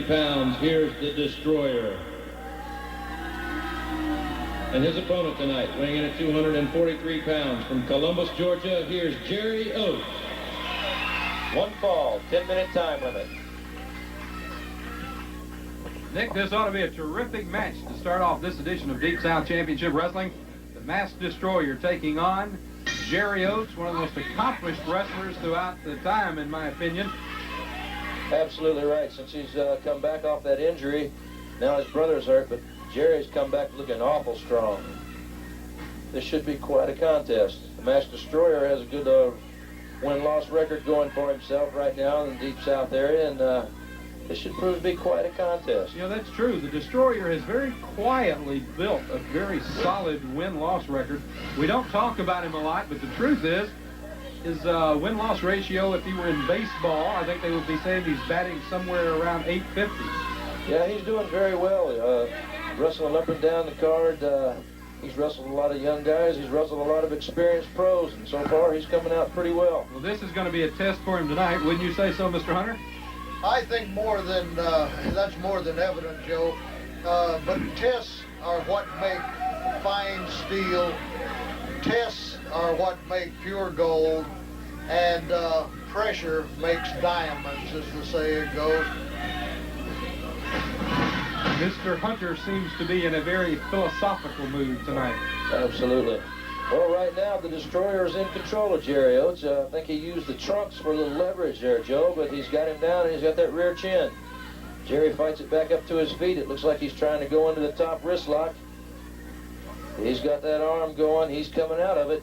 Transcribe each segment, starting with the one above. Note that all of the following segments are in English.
pounds, here's the Destroyer. And his opponent tonight, weighing in at 243 pounds, from Columbus, Georgia, here's Jerry Oates. One fall, 10-minute time limit. Nick, this ought to be a terrific match to start off this edition of Deep South Championship Wrestling. The Masked Destroyer taking on Jerry Oates, one of the most accomplished wrestlers throughout the time, in my opinion. Absolutely right. Since he's come back off that injury, now his brother's hurt, but Jerry's come back looking awful strong. This should be quite a contest. The Masked Destroyer has a good win-loss record going for himself right now in the Deep South area, and this should prove to be quite a contest. You know, that's true. The Destroyer has very quietly built a very solid win-loss record. We don't talk about him a lot, but the truth is, his win-loss ratio, if he were in baseball, I think they would be saying he's batting somewhere around 850. Yeah, he's doing very well. Wrestling up and down the card. He's wrestled a lot of young guys. He's wrestled a lot of experienced pros, and so far he's coming out pretty well. Well, this is going to be a test for him tonight. Wouldn't you say so, Mr. Hunter? I think more than that's more than evident, Joe. But tests are what make fine steel. Tests are what make pure gold, and pressure makes diamonds, as the saying goes. Mr. Hunter seems to be in a very philosophical mood tonight. Absolutely. Well, right now, the Destroyer is in control of Jerry Oates. I think he used the trunks for a little leverage there, Joe, but he's got him down and he's got that rear chin. Jerry fights it back up to his feet. It looks like he's trying to go into the top wrist lock. He's got that arm going. He's coming out of it.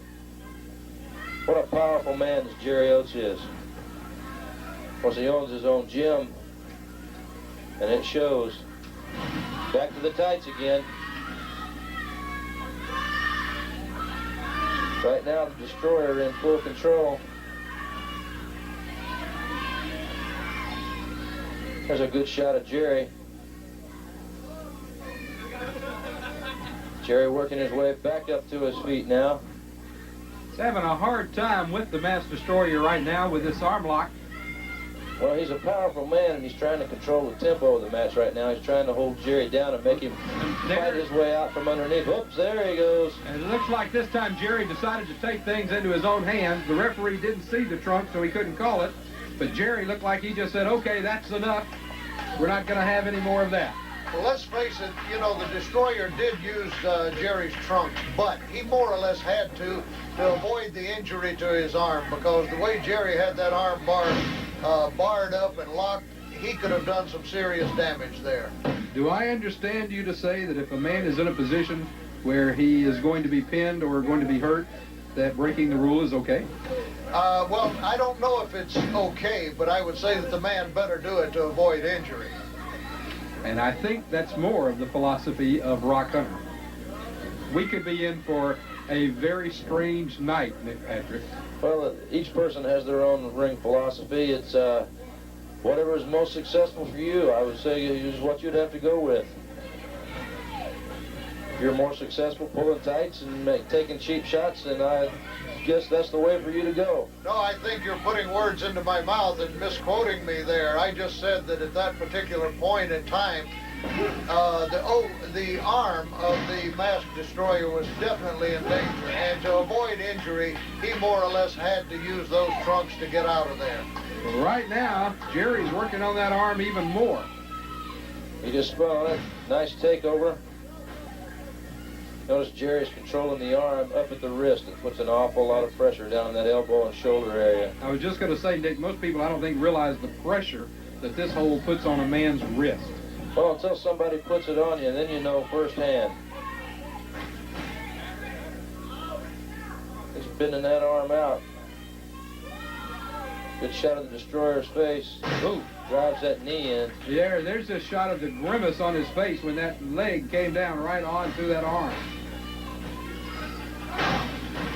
What a powerful man this Jerry Oates is. Of course, he owns his own gym, and it shows. Back to the tights again. Right now, the Destroyer in full control. There's a good shot of Jerry. Jerry working his way back up to his feet now. He's having a hard time with the Masked Destroyer right now with this arm lock. Well, he's a powerful man, and he's trying to control the tempo of the match right now. He's trying to hold Jerry down and make him fight his way out from underneath. Oops, there he goes. And it looks like this time Jerry decided to take things into his own hands. The referee didn't see the trunk, so he couldn't call it. But Jerry looked like he just said, okay, that's enough. We're not going to have any more of that. Well, let's face it, you know, the Destroyer did use Jerry's trunk, but he more or less had to avoid the injury to his arm, because the way Jerry had that arm barred up and locked, he could have done some serious damage there. Do I understand you to say that if a man is in a position where he is going to be pinned or going to be hurt, that breaking the rule is okay? Well, I don't know if it's okay, but I would say that the man better do it to avoid injury. And I think that's more of the philosophy of Rock Hunter. We could be in for a very strange night, Nick Patrick. Well, each person has their own ring philosophy. It's whatever is most successful for you, I would say, is what you'd have to go with. If you're more successful pulling tights and taking cheap shots, then I guess that's the way for you to go. No, I think you're putting words into my mouth and misquoting me there. I just said that at that particular point in time, the arm of the Masked Destroyer was definitely in danger, and to avoid injury, he more or less had to use those trunks to get out of there. Well, right now, Jerry's working on that arm even more. He just spun on it. Nice takeover. Notice Jerry's controlling the arm up at the wrist. It puts an awful lot of pressure down in that elbow and shoulder area. I was just going to say, Nick, most people I don't think realize the pressure that this hold puts on a man's wrist. Well, until somebody puts it on you, then you know firsthand. He's bending that arm out. Good shot of the Destroyer's face. Ooh, drives that knee in. Yeah, there's a shot of the grimace on his face when that leg came down right on through that arm.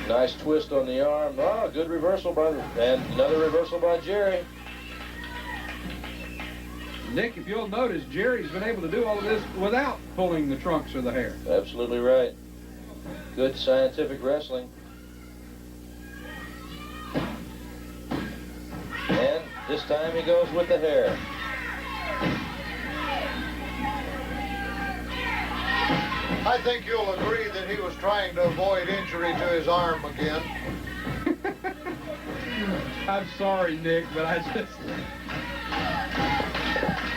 Nice twist on the arm. Oh, good reversal and another reversal by Jerry. Nick, if you'll notice, Jerry's been able to do all of this without pulling the trunks or the hair. Absolutely right. Good scientific wrestling. And this time he goes with the hair. I think you'll agree that he was trying to avoid injury to his arm again. I'm sorry, Nick, but I just...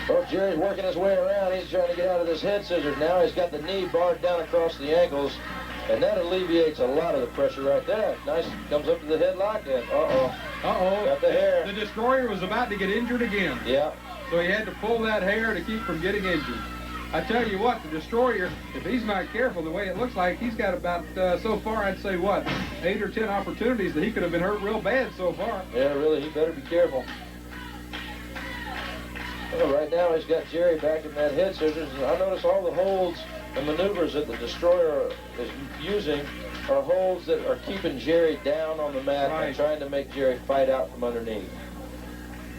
Well, Jerry's working his way around. He's trying to get out of this head scissors now. He's got the knee barred down across the ankles, and that alleviates a lot of the pressure right there. Nice. Comes up to the headlock, and Uh-oh. Got the hair. The Destroyer was about to get injured again. Yeah. So he had to pull that hair to keep from getting injured. I tell you what, the Destroyer, if he's not careful the way it looks like, he's got about, so far, I'd say, what, 8 or 10 opportunities that he could have been hurt real bad so far. Yeah, really, he better be careful. Well, right now he's got Jerry back in that head scissors. I notice all the holds and maneuvers that the Destroyer is using are holds that are keeping Jerry down on the mat and trying to make Jerry fight out from underneath.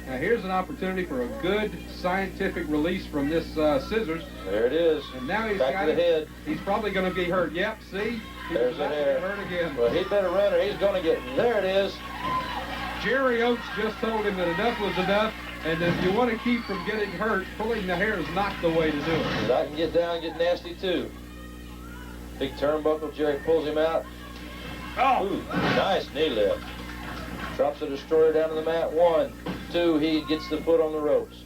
Now here's an opportunity for a good scientific release from this scissors. There it is. And now he's back got to the head. He's probably going to be hurt. Yep, see? There's the hair. Hurt again. Well, he better run or he's going to get... There it is. Jerry Oates just told him that enough was enough, and if you want to keep from getting hurt, pulling the hair is not the way to do it. Because I can get down and get nasty, too. Big turnbuckle. Jerry pulls him out. Oh! Ooh, nice knee lift. Drops the Destroyer down to the mat. 1, 2, he gets the foot on the ropes.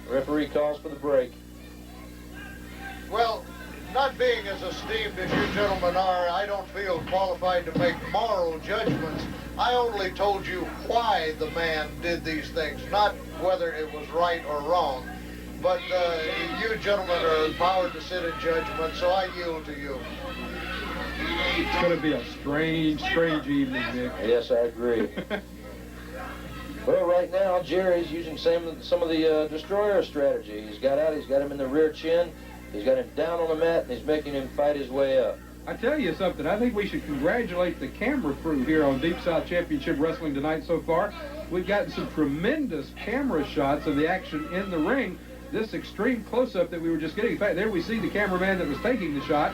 The referee calls for the break. Well, not being as esteemed as you gentlemen are, I don't feel qualified to make moral judgments. I only told you why the man did these things, not whether it was right or wrong. But you gentlemen are empowered to sit in judgment, so I yield to you. It's going to be a strange, strange evening, Nick. Yes, I agree. Well, right now, Jerry's using some of the Destroyer strategy. He's got out, he's got him in the rear chin, he's got him down on the mat, and he's making him fight his way up. I tell you something, I think we should congratulate the camera crew here on Deep South Championship Wrestling tonight so far. We've gotten some tremendous camera shots of the action in the ring. This extreme close-up that we were just getting. In fact, there we see the cameraman that was taking the shot.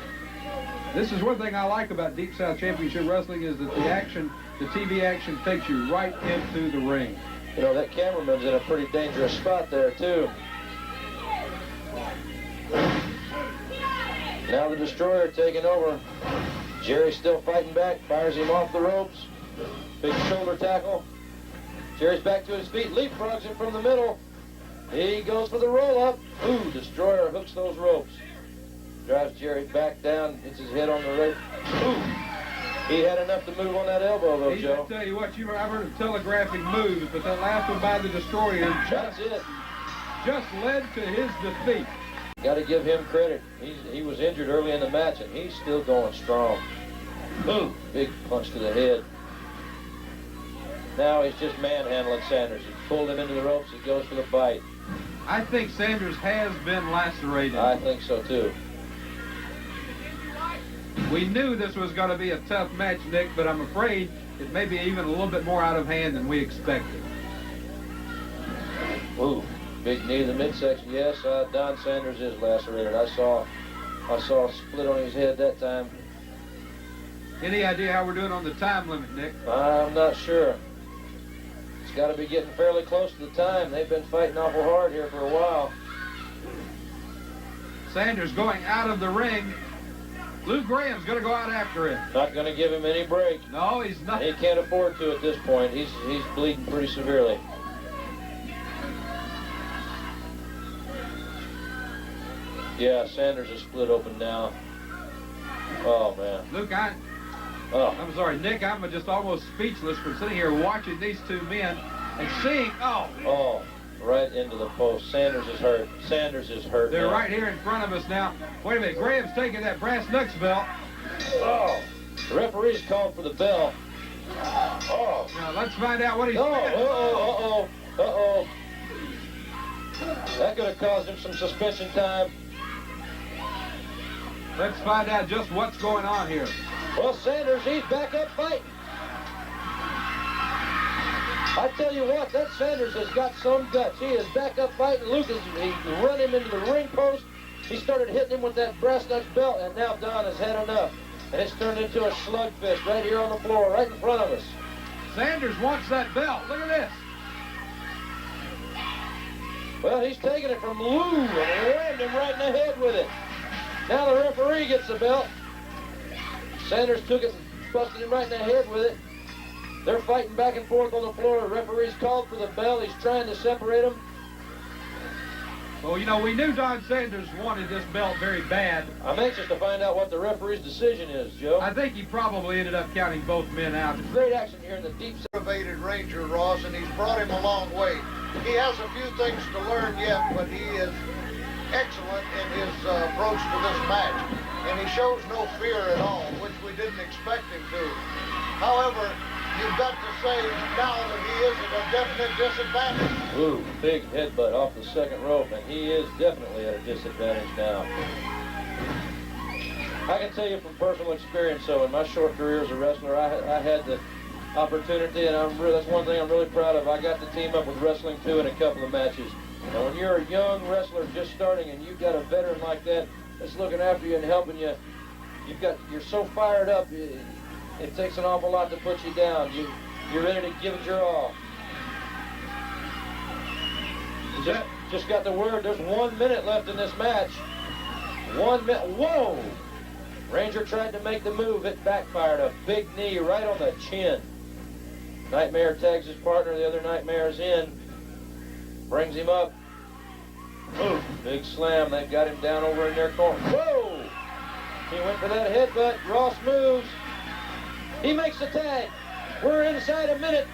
This is one thing I like about Deep South Championship Wrestling is that the action, the TV action, takes you right into the ring. You know, that cameraman's in a pretty dangerous spot there, too. Now the Destroyer taking over. Jerry's still fighting back, fires him off the ropes. Big shoulder tackle. Jerry's back to his feet, leapfrogs him from the middle. He goes for the roll-up. Ooh, Destroyer hooks those ropes. Drives Jerry back down, hits his head on the rope. Ooh, he had enough to move on that elbow, though, Joe. I tell you what, I've heard of telegraphing moves, but that last one by the Destroyer That's it. Just led to his defeat. Got to give him credit. He was injured early in the match, and he's still going strong. Boom! Big punch to the head. Now he's just manhandling Sanders. He pulled him into the ropes. He goes for the bite. I think Sanders has been lacerated. I think so, too. We knew this was going to be a tough match, Nick, but I'm afraid it may be even a little bit more out of hand than we expected. Ooh, big knee to the midsection. Yes, Don Sanders is lacerated. I saw a split on his head that time. Any idea how we're doing on the time limit, Nick? I'm not sure. It's got to be getting fairly close to the time. They've been fighting awful hard here for a while. Sanders going out of the ring. Lou Graham's going to go out after him. Not going to give him any break. No, he's not. He can't afford to at this point. He's bleeding pretty severely. Yeah, Sanders is split open now. Oh, man. Luke, Oh. I'm sorry, Nick, I'm just almost speechless from sitting here watching these two men and seeing, Oh, right into the post. Sanders is hurt. Sanders is hurt. They're now. right here in front of us now. Wait a minute, Graham's taking that brass knucks belt. Oh, the referee's called for the bell. Oh. Now, let's find out what he's Uh-oh. That could have caused him some suspension time. Let's find out just what's going on here. Well, Sanders, he's back up fighting. I tell you what, that Sanders has got some guts. He is back up fighting. Lucas, he run him into the ring post. He started hitting him with that brass knucks belt, and now Don has had enough. And it's turned into a slugfest right here on the floor, right in front of us. Sanders wants that belt. Look at this. Well, he's taking it from Lou and rammed him right in the head with it. Now the referee gets the belt. Sanders took it and busted him right in the head with it. They're fighting back and forth on the floor. The referee's called for the bell. He's trying to separate them. Well, you know, we knew Don Sanders wanted this belt very bad. I'm anxious to find out what the referee's decision is, Joe. I think he probably ended up counting both men out. Great action here in the deep south. Motivated Ranger, Ross, and he's brought him a long way. He has a few things to learn yet, but he is excellent in his approach to this match. And he shows no fear at all, which we didn't expect him to. However, you've got to say now that he is at a definite disadvantage. Ooh, big headbutt off the second rope, and he is definitely at a disadvantage now. I can tell you from personal experience, so in my short career as a wrestler, I had the opportunity, and that's one thing I'm really proud of. I got to team up with Wrestling 2 in a couple of matches. And when you're a young wrestler just starting and you've got a veteran like that that's looking after you and helping you, you're so fired up, it takes an awful lot to put you down. You're ready to give it your all. Just got the word there's 1 minute left in this match. 1 minute. Whoa! Ranger tried to make the move. It backfired. A big knee right on the chin. Nightmare tags his partner. The other Nightmare's in. Brings him up. Boom. Big slam. That got him down over in their corner. Whoa! He went for that headbutt. Ross moves. He makes the tag. We're inside a minute.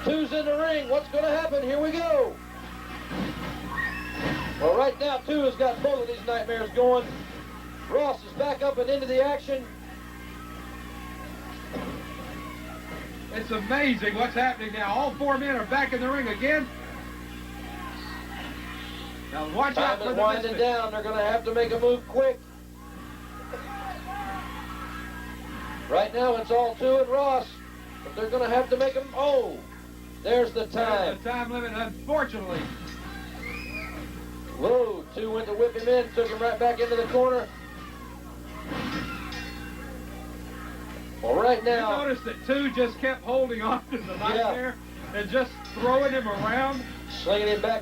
2's in the ring. What's going to happen? Here we go. Well, right now, 2 has got both of these Nightmares going. Ross is back up and into the action. It's amazing what's happening now. All 4 men are back in the ring again. Now watch out Time for is the winding misfit. down. They're going to have to make a move quick. Right now, it's all 2 and Ross, but they're going to have to make them. Oh, there's the time. There's the time limit, unfortunately. Whoa, 2 went to whip him in, took him right back into the corner. Well, right now, You notice that 2 just kept holding on to the Nightmare and just throwing him around. slinging him back